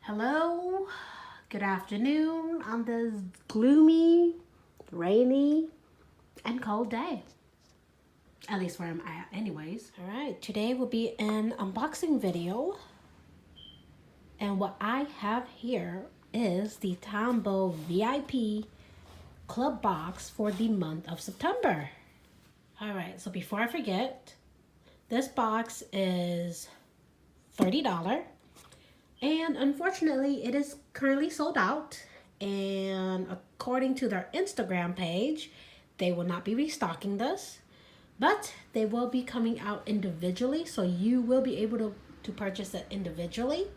Hello, good afternoon on this gloomy, rainy, and cold day. At least where I'm at anyways. Alright, today will be an unboxing video. And what I have here is the Tombow VIP Club Box for the month of September. Alright, so before I forget, this box is $30. And unfortunately, it is currently sold out. And according to their Instagram page, they will not be restocking this. But they will be coming out individually. So you will be able to purchase it individually.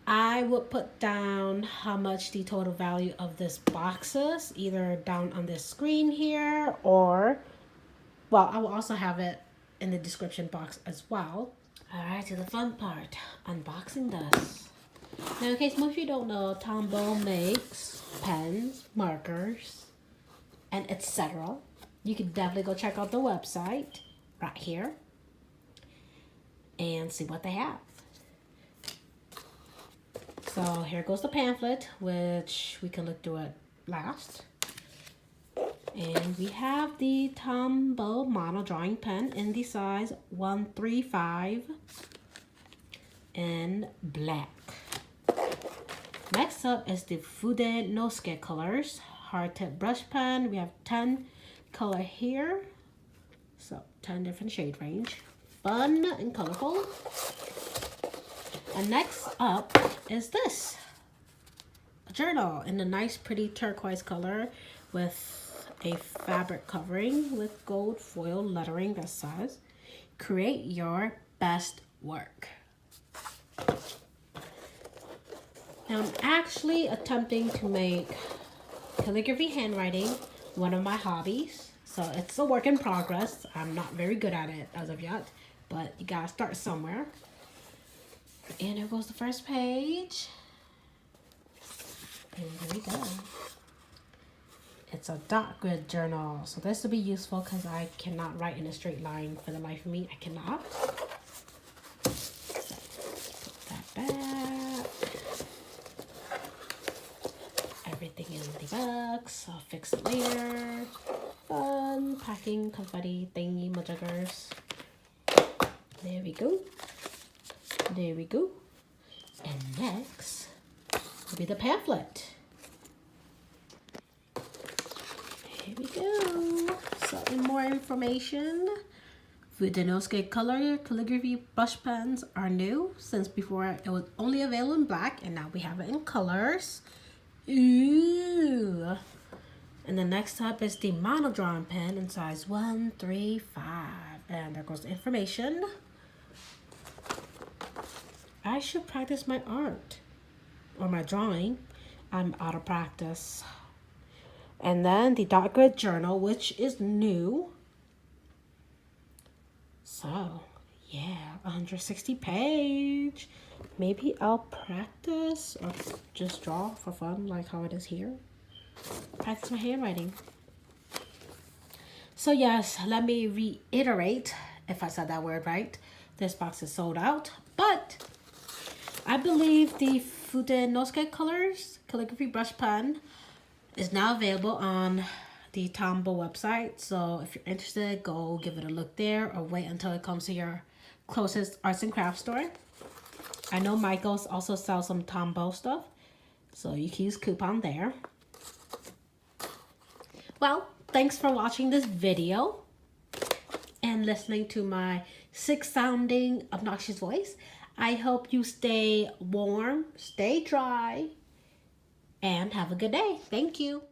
I will put down how much the total value of this box is. Either down on this screen here or... well, I will also have it in the description box as well. Alright, to the fun part, unboxing this. Now, in case most of you don't know, Tombow makes pens, markers, and etc. You can definitely go check out the website right here and see what they have. So here goes the pamphlet, which we can look through it last. And we have the Tombow model drawing pen in the size 135 in black. Next up is the Fudenosuke Colors hard tip brush pen. We have 10 color here, so 10 different shade range. Fun and colorful. And next up is this, a journal in a nice pretty turquoise color with a fabric covering with gold foil lettering that says, "Create your best work." Now I'm actually attempting to make calligraphy handwriting one of my hobbies. So it's a work in progress. I'm not very good at it as of yet, but you gotta start somewhere. And here goes the first page. And here we go. It's a dot grid journal, so this will be useful because I cannot write in a straight line for the life of me. I cannot. So, put that back. Everything in the box. I'll fix it later. Fun packing confetti thingy majuggers. There we go. There we go. And next will be the pamphlet. Here we go. So, more information. Fudenosuke Color calligraphy brush pens are new. Since before it was only available in black, and now we have it in colors. Ooh. And the next up is the mono drawing pen in size 135. And there goes the information. I should practice my art or my drawing. I'm out of practice. And then the dot grid journal, which is new. So, yeah, 160 page. Maybe I'll practice or just draw for fun like how it is here. Practice my handwriting. So yes, let me reiterate, if I said that word right. This box is sold out, but I believe the Fudenosuke Colors calligraphy brush pen is now available on the Tombow website. So if you're interested, go give it a look there or wait until it comes to your closest arts and crafts store. I know Michael's also sells some Tombow stuff, so you can use coupon there. Well, thanks for watching this video and listening to my sick sounding obnoxious voice. I hope you stay warm, stay dry, and have a good day. Thank you.